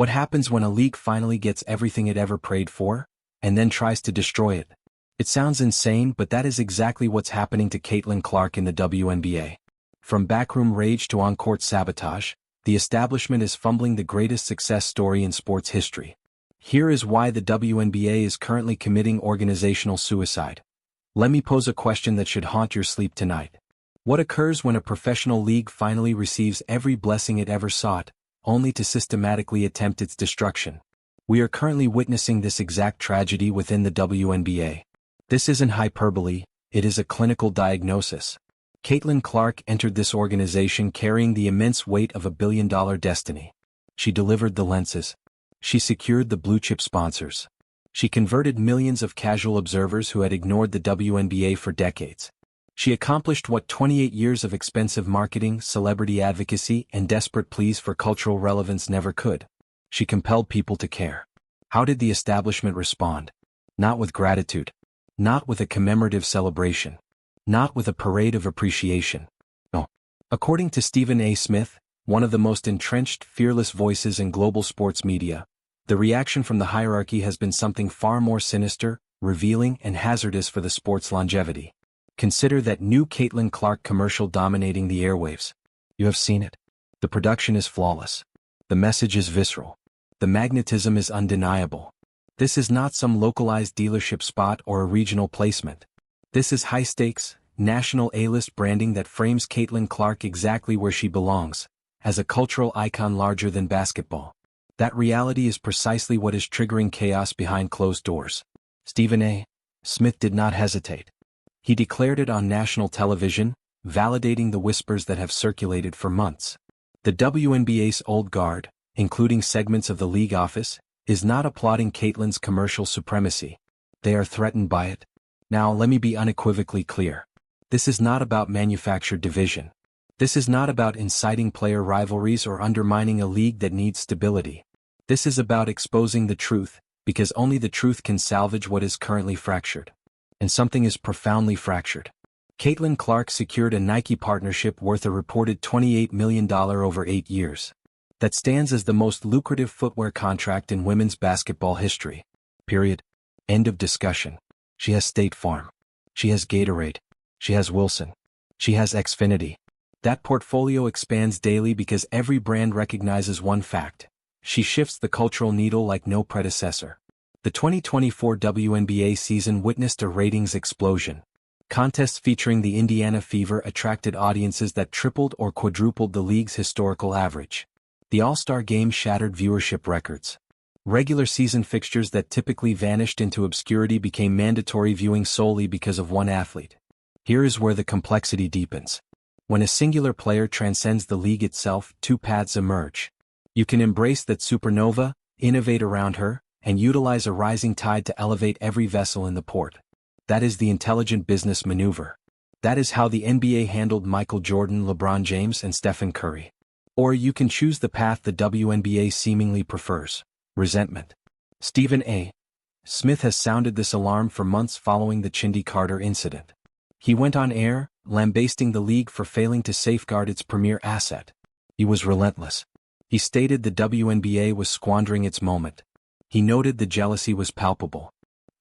What happens when a league finally gets everything it ever prayed for, and then tries to destroy it? It sounds insane, but that is exactly what's happening to Caitlin Clark in the WNBA. From backroom rage to on-court sabotage, the establishment is fumbling the greatest success story in sports history. Here is why the WNBA is currently committing organizational suicide. Let me pose a question that should haunt your sleep tonight. What occurs when a professional league finally receives every blessing it ever sought, only to systematically attempt its destruction? We are currently witnessing this exact tragedy within the WNBA. This isn't hyperbole, it is a clinical diagnosis. Caitlin Clark entered this organization carrying the immense weight of a billion-dollar destiny. She delivered the lenses. She secured the blue-chip sponsors. She converted millions of casual observers who had ignored the WNBA for decades. She accomplished what 28 years of expensive marketing, celebrity advocacy, and desperate pleas for cultural relevance never could. She compelled people to care. How did the establishment respond? Not with gratitude. Not with a commemorative celebration. Not with a parade of appreciation. No. According to Stephen A. Smith, one of the most entrenched, fearless voices in global sports media, the reaction from the hierarchy has been something far more sinister, revealing, and hazardous for the sport's longevity. Consider that new Caitlin Clark commercial dominating the airwaves. You have seen it. The production is flawless. The message is visceral. The magnetism is undeniable. This is not some localized dealership spot or a regional placement. This is high-stakes, national A-list branding that frames Caitlin Clark exactly where she belongs, as a cultural icon larger than basketball. That reality is precisely what is triggering chaos behind closed doors. Stephen A. Smith did not hesitate. He declared it on national television, validating the whispers that have circulated for months. The WNBA's old guard, including segments of the league office, is not applauding Caitlin's commercial supremacy. They are threatened by it. Now let me be unequivocally clear. This is not about manufactured division. This is not about inciting player rivalries or undermining a league that needs stability. This is about exposing the truth, because only the truth can salvage what is currently fractured. And something is profoundly fractured. Caitlin Clark secured a Nike partnership worth a reported $28 million over 8 years. That stands as the most lucrative footwear contract in women's basketball history. Period. End of discussion. She has State Farm. She has Gatorade. She has Wilson. She has Xfinity. That portfolio expands daily because every brand recognizes one fact. She shifts the cultural needle like no predecessor. The 2024 WNBA season witnessed a ratings explosion. Contests featuring the Indiana Fever attracted audiences that tripled or quadrupled the league's historical average. The All-Star Game shattered viewership records. Regular season fixtures that typically vanished into obscurity became mandatory viewing solely because of one athlete. Here is where the complexity deepens. When a singular player transcends the league itself, two paths emerge. You can embrace that supernova, innovate around her, and utilize a rising tide to elevate every vessel in the port. That is the intelligent business maneuver. That is how the NBA handled Michael Jordan, LeBron James, and Stephen Curry. Or you can choose the path the WNBA seemingly prefers: resentment. Stephen A. Smith has sounded this alarm for months following the Chindi Carter incident. He went on air, lambasting the league for failing to safeguard its premier asset. He was relentless. He stated the WNBA was squandering its moment. He noted the jealousy was palpable.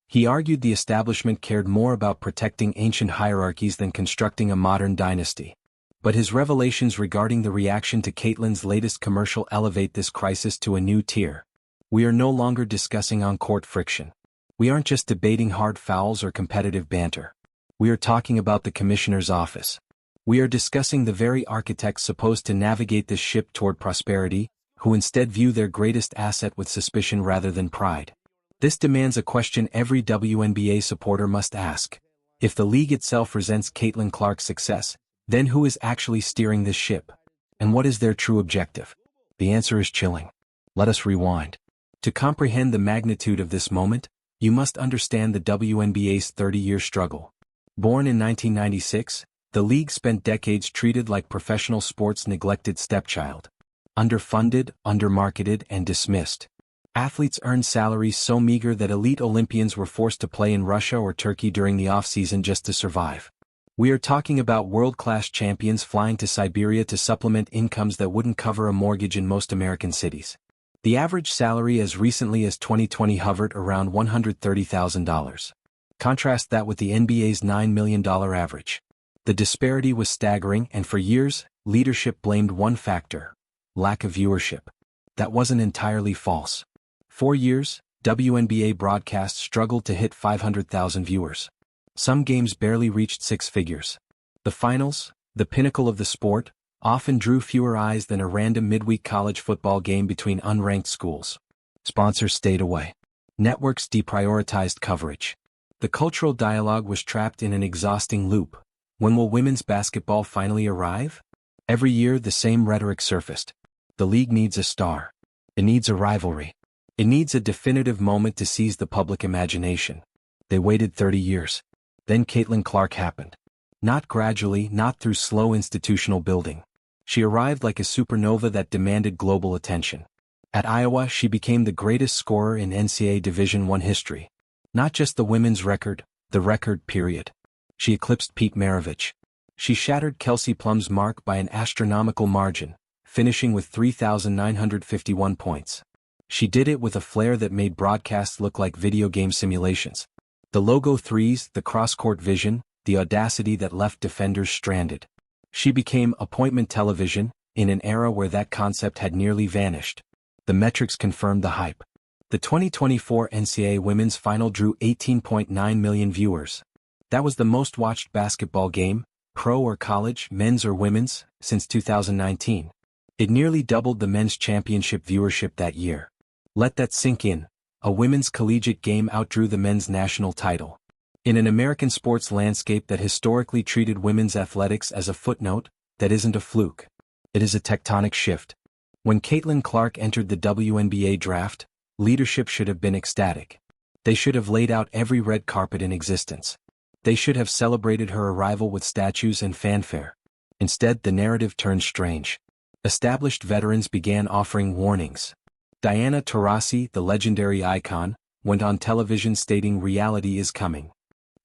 He argued the establishment cared more about protecting ancient hierarchies than constructing a modern dynasty. But his revelations regarding the reaction to Caitlin's latest commercial elevate this crisis to a new tier. We are no longer discussing on-court friction. We aren't just debating hard fouls or competitive banter. We are talking about the commissioner's office. We are discussing the very architects supposed to navigate this ship toward prosperity, who instead view their greatest asset with suspicion rather than pride. This demands a question every WNBA supporter must ask. If the league itself resents Caitlin Clark's success, then who is actually steering this ship? And what is their true objective? The answer is chilling. Let us rewind. To comprehend the magnitude of this moment, you must understand the WNBA's 30-year struggle. Born in 1996, the league spent decades treated like professional sports' neglected stepchild. Underfunded, undermarketed, and dismissed. Athletes earned salaries so meager that elite Olympians were forced to play in Russia or Turkey during the off-season just to survive. We are talking about world-class champions flying to Siberia to supplement incomes that wouldn't cover a mortgage in most American cities. The average salary as recently as 2020 hovered around $130,000. Contrast that with the NBA's $9 million average. The disparity was staggering, and for years, leadership blamed one factor: lack of viewership. That wasn't entirely false. For years, WNBA broadcasts struggled to hit 500,000 viewers. Some games barely reached six figures. The finals, the pinnacle of the sport, often drew fewer eyes than a random midweek college football game between unranked schools. Sponsors stayed away. Networks deprioritized coverage. The cultural dialogue was trapped in an exhausting loop. When will women's basketball finally arrive? Every year the same rhetoric surfaced. The league needs a star. It needs a rivalry. It needs a definitive moment to seize the public imagination. They waited 30 years. Then Caitlin Clark happened. Not gradually, not through slow institutional building. She arrived like a supernova that demanded global attention. At Iowa, she became the greatest scorer in NCAA Division I history. Not just the women's record, the record, period. She eclipsed Pete Maravich. She shattered Kelsey Plum's mark by an astronomical margin, finishing with 3,951 points. She did it with a flair that made broadcasts look like video game simulations. The logo threes, the cross-court vision, the audacity that left defenders stranded. She became appointment television, in an era where that concept had nearly vanished. The metrics confirmed the hype. The 2024 NCAA Women's Final drew 18.9 million viewers. That was the most watched basketball game, pro or college, men's or women's, since 2019. It nearly doubled the men's championship viewership that year. Let that sink in. A women's collegiate game outdrew the men's national title. In an American sports landscape that historically treated women's athletics as a footnote, that isn't a fluke. It is a tectonic shift. When Caitlin Clark entered the WNBA draft, leadership should have been ecstatic. They should have laid out every red carpet in existence. They should have celebrated her arrival with statues and fanfare. Instead, the narrative turned strange. Established veterans began offering warnings. Diana Taurasi, the legendary icon, went on television stating reality is coming.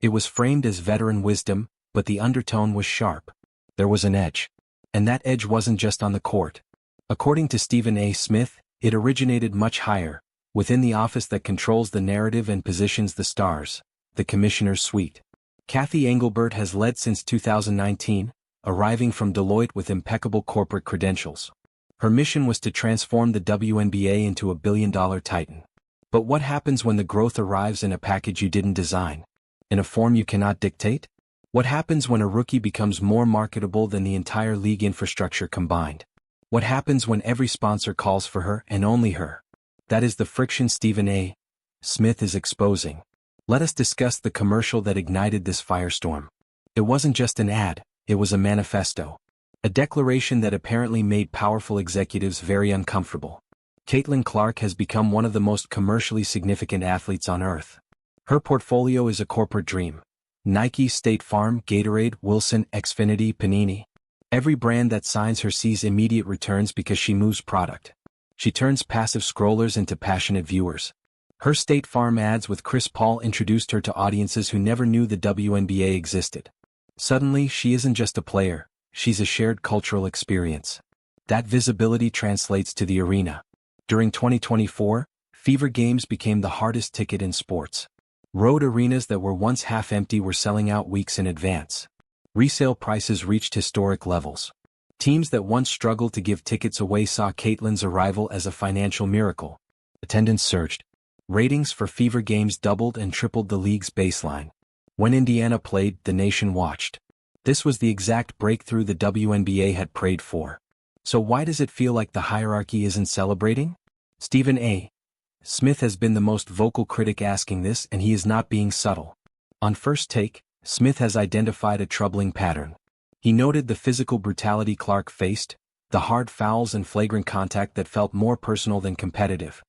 It was framed as veteran wisdom, but the undertone was sharp. There was an edge. And that edge wasn't just on the court. According to Stephen A. Smith, it originated much higher, within the office that controls the narrative and positions the stars, the Commissioner's suite. Kathy Engelbert has led since 2019, arriving from Deloitte with impeccable corporate credentials. Her mission was to transform the WNBA into a billion-dollar titan. But what happens when the growth arrives in a package you didn't design? In a form you cannot dictate? What happens when a rookie becomes more marketable than the entire league infrastructure combined? What happens when every sponsor calls for her and only her? That is the friction Stephen A. Smith is exposing. Let us discuss the commercial that ignited this firestorm. It wasn't just an ad, it was a manifesto. A declaration that apparently made powerful executives very uncomfortable. Caitlin Clark has become one of the most commercially significant athletes on earth. Her portfolio is a corporate dream. Nike, State Farm, Gatorade, Wilson, Xfinity, Panini. Every brand that signs her sees immediate returns because she moves product. She turns passive scrollers into passionate viewers. Her State Farm ads with Chris Paul introduced her to audiences who never knew the WNBA existed. Suddenly, she isn't just a player, she's a shared cultural experience. That visibility translates to the arena. During 2024, Fever Games became the hardest ticket in sports. Road arenas that were once half empty were selling out weeks in advance. Resale prices reached historic levels. Teams that once struggled to give tickets away saw Caitlin's arrival as a financial miracle. Attendance surged. Ratings for Fever Games doubled and tripled the league's baseline. When Indiana played, the nation watched. This was the exact breakthrough the WNBA had prayed for. So why does it feel like the hierarchy isn't celebrating? Stephen A. Smith has been the most vocal critic asking this, and he is not being subtle. On first take, Smith has identified a troubling pattern. He noted the physical brutality Clark faced, the hard fouls and flagrant contact that felt more personal than competitive.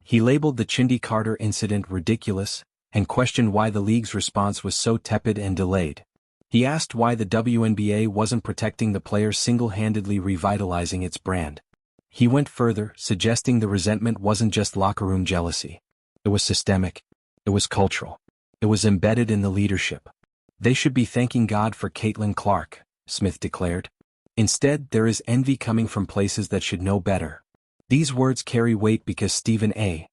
He labeled the Chindy Carter incident ridiculous, and questioned why the league's response was so tepid and delayed. He asked why the WNBA wasn't protecting the player single-handedly revitalizing its brand. He went further, suggesting the resentment wasn't just locker room jealousy. It was systemic. It was cultural. It was embedded in the leadership. They should be thanking God for Caitlin Clark, Smith declared. Instead, there is envy coming from places that should know better. These words carry weight because Stephen A.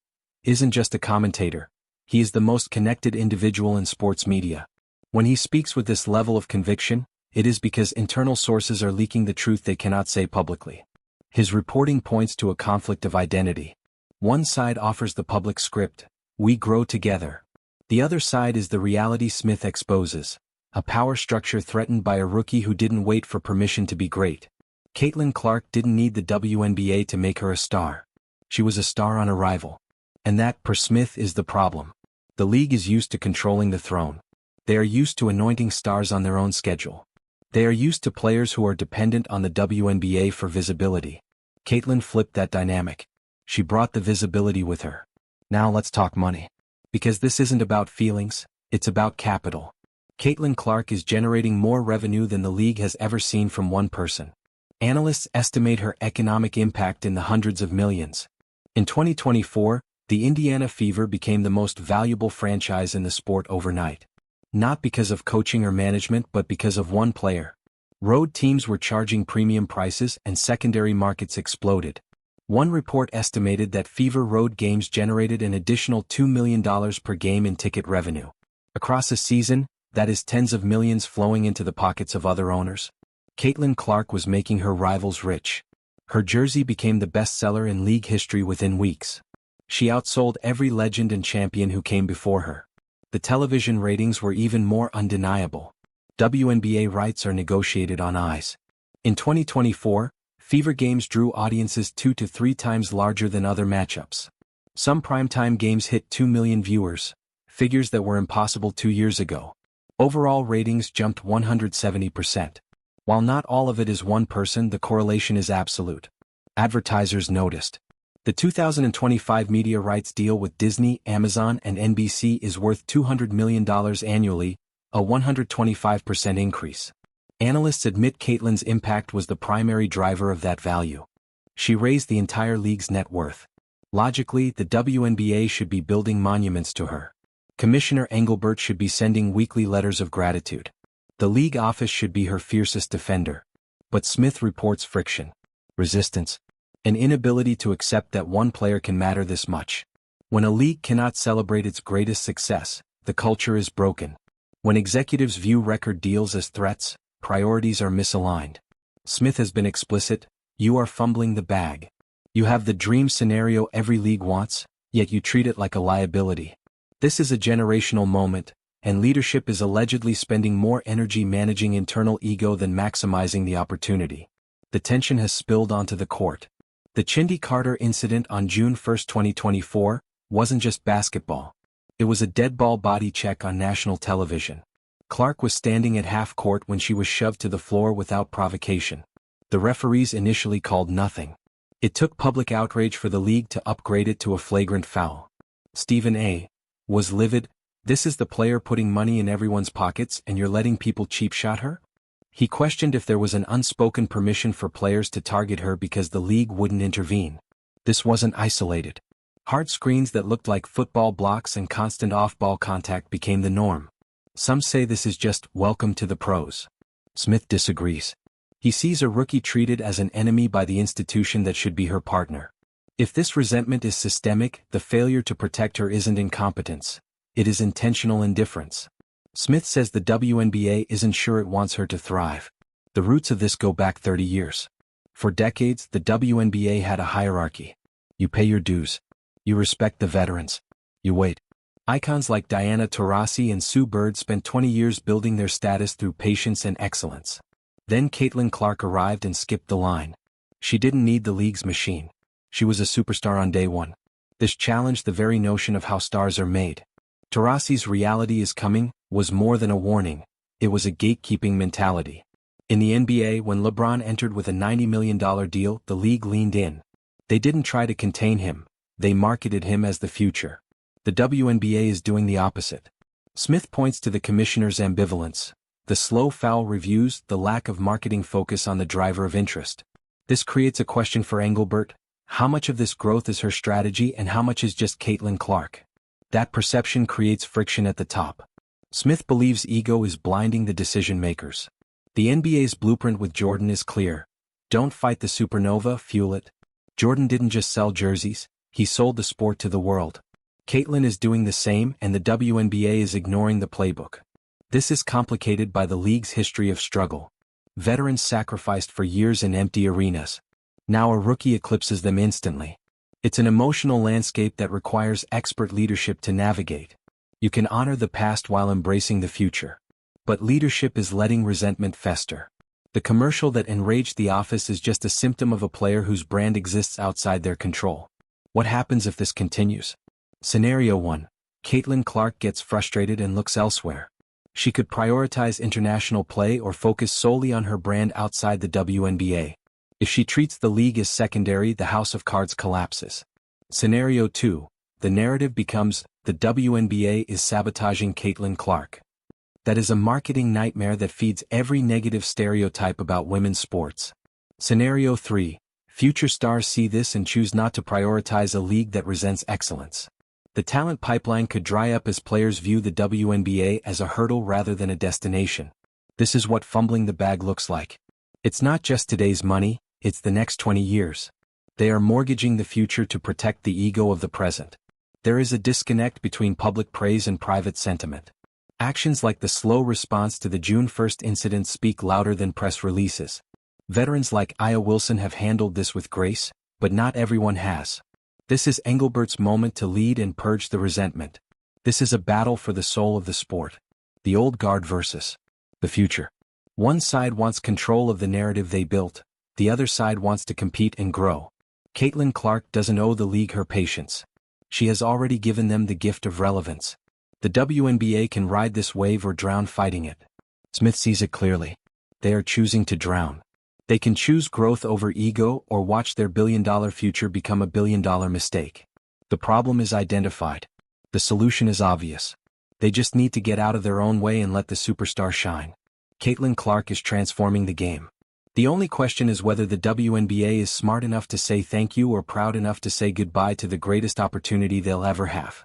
isn't just a commentator. He is the most connected individual in sports media. When he speaks with this level of conviction, it is because internal sources are leaking the truth they cannot say publicly. His reporting points to a conflict of identity. One side offers the public script, "We grow together." The other side is the reality Smith exposes, a power structure threatened by a rookie who didn't wait for permission to be great. Caitlin Clark didn't need the WNBA to make her a star. She was a star on arrival. And that, per Smith, is the problem. The league is used to controlling the throne. They are used to anointing stars on their own schedule. They are used to players who are dependent on the WNBA for visibility. Caitlin flipped that dynamic. She brought the visibility with her. Now let's talk money. Because this isn't about feelings, it's about capital. Caitlin Clark is generating more revenue than the league has ever seen from one person. Analysts estimate her economic impact in the hundreds of millions. In 2024, the Indiana Fever became the most valuable franchise in the sport overnight. Not because of coaching or management but because of one player. Road teams were charging premium prices and secondary markets exploded. One report estimated that Fever road games generated an additional $2 million per game in ticket revenue. Across a season, that is tens of millions flowing into the pockets of other owners. Caitlin Clark was making her rivals rich. Her jersey became the bestseller in league history within weeks. She outsold every legend and champion who came before her. The television ratings were even more undeniable. WNBA rights are negotiated on eyes. In 2024, Fever games drew audiences 2 to 3 times larger than other matchups. Some primetime games hit 2 million viewers, figures that were impossible 2 years ago. Overall ratings jumped 170%. While not all of it is one person, the correlation is absolute. Advertisers noticed. The 2025 media rights deal with Disney, Amazon, and NBC is worth $200 million annually, a 125% increase. Analysts admit Caitlin's impact was the primary driver of that value. She raised the entire league's net worth. Logically, the WNBA should be building monuments to her. Commissioner Engelbert should be sending weekly letters of gratitude. The league office should be her fiercest defender. But Smith reports friction, resistance, an inability to accept that one player can matter this much. When a league cannot celebrate its greatest success, the culture is broken. When executives view record deals as threats, priorities are misaligned. Smith has been explicit, "You are fumbling the bag. You have the dream scenario every league wants, yet you treat it like a liability." This is a generational moment, and leadership is allegedly spending more energy managing internal ego than maximizing the opportunity. The tension has spilled onto the court. The Chindy Carter incident on June 1, 2024, wasn't just basketball. It was a dead ball body check on national television. Clark was standing at half court when she was shoved to the floor without provocation. The referees initially called nothing. It took public outrage for the league to upgrade it to a flagrant foul. Stephen A. was livid. "This is the player putting money in everyone's pockets and you're letting people cheap shot her?" He questioned if there was an unspoken permission for players to target her because the league wouldn't intervene. This wasn't isolated. Hard screens that looked like football blocks and constant off-ball contact became the norm. Some say this is just welcome to the pros. Smith disagrees. He sees a rookie treated as an enemy by the institution that should be her partner. If this resentment is systemic, the failure to protect her isn't incompetence. It is intentional indifference. Smith says the WNBA isn't sure it wants her to thrive. The roots of this go back 30 years. For decades, the WNBA had a hierarchy. You pay your dues. You respect the veterans. You wait. Icons like Diana Taurasi and Sue Bird spent 20 years building their status through patience and excellence. Then Caitlin Clark arrived and skipped the line. She didn't need the league's machine. She was a superstar on day one. This challenged the very notion of how stars are made. Taurasi's "reality is coming" was more than a warning, it was a gatekeeping mentality. In the NBA, when LeBron entered with a $90 million deal, the league leaned in. They didn't try to contain him, they marketed him as the future. The WNBA is doing the opposite. Smith points to the commissioner's ambivalence, the slow foul reviews, the lack of marketing focus on the driver of interest. This creates a question for Engelbert: how much of this growth is her strategy and how much is just Caitlin Clark? That perception creates friction at the top. Smith believes ego is blinding the decision-makers. The NBA's blueprint with Jordan is clear. Don't fight the supernova, fuel it. Jordan didn't just sell jerseys, he sold the sport to the world. Caitlin is doing the same, and the WNBA is ignoring the playbook. This is complicated by the league's history of struggle. Veterans sacrificed for years in empty arenas. Now a rookie eclipses them instantly. It's an emotional landscape that requires expert leadership to navigate. You can honor the past while embracing the future. But leadership is letting resentment fester. The commercial that enraged the office is just a symptom of a player whose brand exists outside their control. What happens if this continues? Scenario 1. Caitlin Clark gets frustrated and looks elsewhere. She could prioritize international play or focus solely on her brand outside the WNBA. If she treats the league as secondary, the house of cards collapses. Scenario 2. The narrative becomes, the WNBA is sabotaging Caitlin Clark. That is a marketing nightmare that feeds every negative stereotype about women's sports. Scenario 3. Future stars see this and choose not to prioritize a league that resents excellence. The talent pipeline could dry up as players view the WNBA as a hurdle rather than a destination. This is what fumbling the bag looks like. It's not just today's money, it's the next 20 years. They are mortgaging the future to protect the ego of the present. There is a disconnect between public praise and private sentiment. Actions like the slow response to the June 1st incident speak louder than press releases. Veterans like Aya Wilson have handled this with grace, but not everyone has. This is Engelbert's moment to lead and purge the resentment. This is a battle for the soul of the sport. The old guard versus the future. One side wants control of the narrative they built, the other side wants to compete and grow. Caitlin Clark doesn't owe the league her patience. She has already given them the gift of relevance. The WNBA can ride this wave or drown fighting it. Smith sees it clearly. They are choosing to drown. They can choose growth over ego or watch their billion-dollar future become a billion-dollar mistake. The problem is identified. The solution is obvious. They just need to get out of their own way and let the superstar shine. Caitlin Clark is transforming the game. The only question is whether the WNBA is smart enough to say thank you or proud enough to say goodbye to the greatest opportunity they'll ever have.